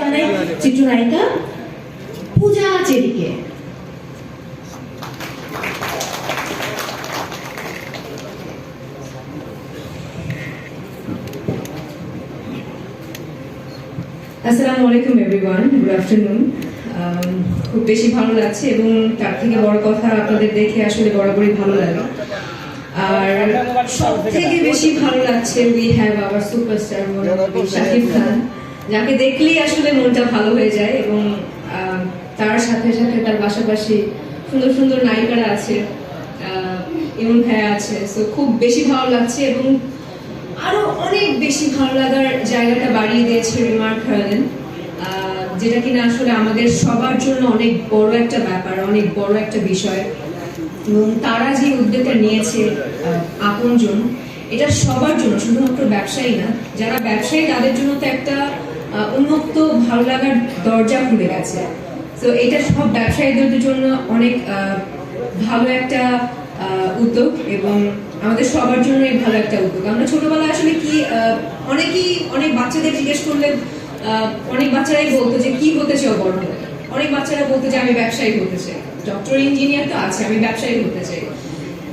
জানাই চিত্রনায়িকা পূজা চেরিকে। আসসালামু আলাইকুম এভরিওয়ান, গুড আফটারনুন। খুব বেশি ভালো লাগছে এবং তার থেকে বড় কথা আপনাদের দেখে আসলে বরাবরই ভালো লাগে। আর সব থেকে বেশি ভালো লাগছে we have our superstar Shakib Khan, যাকে দেখলেই আসলে মনটা ভালো হয়ে যায় এবং তার সাথে সাথে তার পাশাপাশি সুন্দর সুন্দর নায়িকারা আছে, ইমন ভাইয়া আছে। সো খুব বেশি ভালো লাগছে এবং আরো অনেক বেশি ভালো লাগার জায়গাটা বাড়িয়ে দিয়েছে রিমার্ক হারলেন, যেটা কিনা আসলে আমাদের সবার জন্য অনেক বড় একটা ব্যাপার, অনেক বড় একটা বিষয়। এবং তারা যে উদ্যোগটা নিয়েছে আপনজন, এটা সবার জন্য, শুধুমাত্র ব্যবসায়ী না, যারা ব্যবসায়ী তাদের জন্য তো একটা উন্মুক্ত ভালো লাগার দরজা খুলে গেছে। তো এটা সব ব্যবসায়ীদের জন্য অনেক ভালো একটা উদ্যোগ এবং আমাদের সবার জন্য ভালো একটা উদ্যোগ। আমরা ছোটবেলায় আসলে কি অনেক বাচ্চাদের জিজ্ঞেস করলে অনেক বাচ্চারাই বলতো যে কি হতে চাও বড় হলে। অনেক বাচ্চারা বলতো যে আমি ব্যবসায়ী হতে চাই, ডক্টর ইঞ্জিনিয়ার তো আছে, আমি ব্যবসায়ী হতে চাই।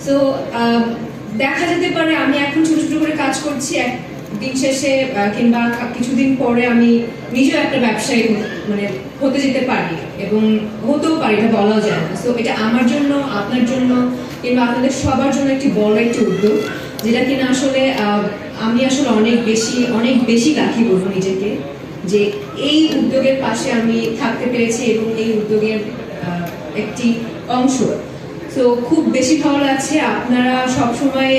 তো দেখা যেতে পারে আমি এখন ছোট ছোট করে কাজ করছি, দিন শেষে কিংবা কিছুদিন পরে আমি নিজেও একটা ব্যবসায়ী হতে যেতে পারি এবং হতেও পারি, এটা বলাও যায় না। তো এটা আমার জন্য, আপনার জন্য কিংবা আপনাদের সবার জন্য একটি বড় একটি উদ্যোগ, যেটা কিনা আসলে আমি আসলে অনেক বেশি লাকি বলবো নিজেকে যে এই উদ্যোগের পাশে আমি থাকতে পেরেছি এবং এই উদ্যোগের একটি অংশ। তো খুব বেশি ভালো লাগছে। আপনারা সবসময়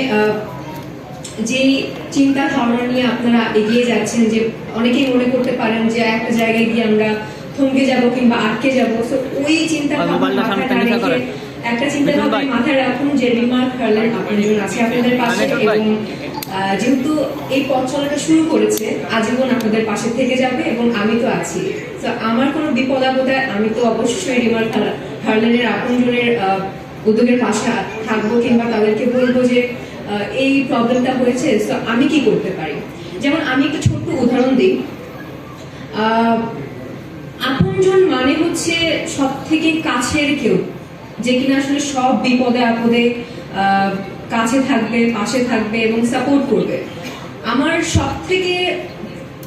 যেই চিন্তা ধারণা নিয়ে আপনারা এগিয়ে যাচ্ছেন, যে অনেকেই মনে করতে পারেন যে একটা জায়গায় গিয়ে আমরা থমকে যাব কিংবা আটকে যাব। তো ওই চিন্তা একটা চিন্তা ভাবনা মাথায় রাখুন যে রিমার্ক হারলেন আপনাদের আছে, আপনাদের পাশে, এবং যেহেতু এই পথ চলাটা শুরু করেছে আজীবন আপনাদের পাশে থেকে যাবে এবং আমি তো আছি। তো আমার কোনো বিপদ আপদে আমি তো অবশ্যই রিমার্ক হারলেনের আপনজনের উদ্যোগের পাশে থাকবো কিংবা তাদেরকে বলবো যে এই প্রবলেমটা হয়েছে, তো আমি কি করতে পারি। যেমন আমি একটা ছোট্ট উদাহরণ দিই। আপনজন মানে হচ্ছে সব থেকে কাছের কেউ, যে কিনা আসলে সব বিপদে আপদে কাছে থাকবে, পাশে থাকবে এবং সাপোর্ট করবে। আমার সব থেকে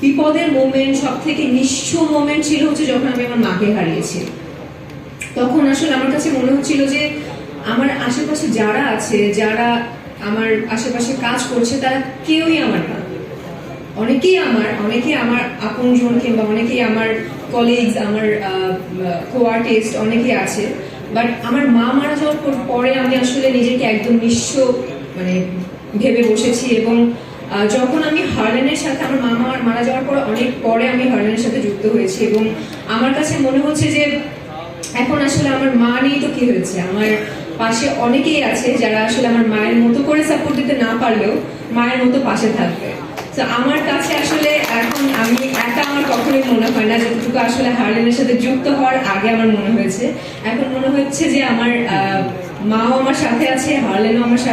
বিপদের মোমেন্ট, সব থেকে নিঃস্ব মোমেন্ট ছিল হচ্ছে যখন আমি আমার মাকে হারিয়েছি। তখন আসলে আমার কাছে মনে হচ্ছিল যে আমার আশেপাশে যারা আছে, যারা আমার আশেপাশে কাজ করছে, তারা কেউই আমার না। অনেকেই আমার আপনজন কিংবা অনেকেই আমার কলিগস, আমার কো-আর্টিস্ট অনেকেই আছে, বাট আমার মা মারা যাওয়ার পরে আমি আসলে নিজেকে একদম নিঃস্ব ভেবে বসেছি। এবং যখন আমি হারলেনের সাথে, আমার মা মারা যাওয়ার পরে অনেক পরে আমি হারলেনের সাথে যুক্ত হয়েছি এবং আমার কাছে মনে হচ্ছে যে এখন আসলে আমার মা নেই তো কি হয়েছে, আমার পাশে অনেকেই আছে যারা আসলে আমার মায়ের মতো করে সাপোর্ট দিতে না পারলেও মায়ের মতো পাশে থাকবে। তো আমার কাছে আসলে এখন আমি একা আমার কখনোই মনে হয় না, যতটুকু আসলে হারলেনের সাথে যুক্ত হওয়ার আগে আমার মনে হয়েছে। এখন মনে হচ্ছে যে আমার মাও আমার সাথে আছে, হারলেনও আমার সাথে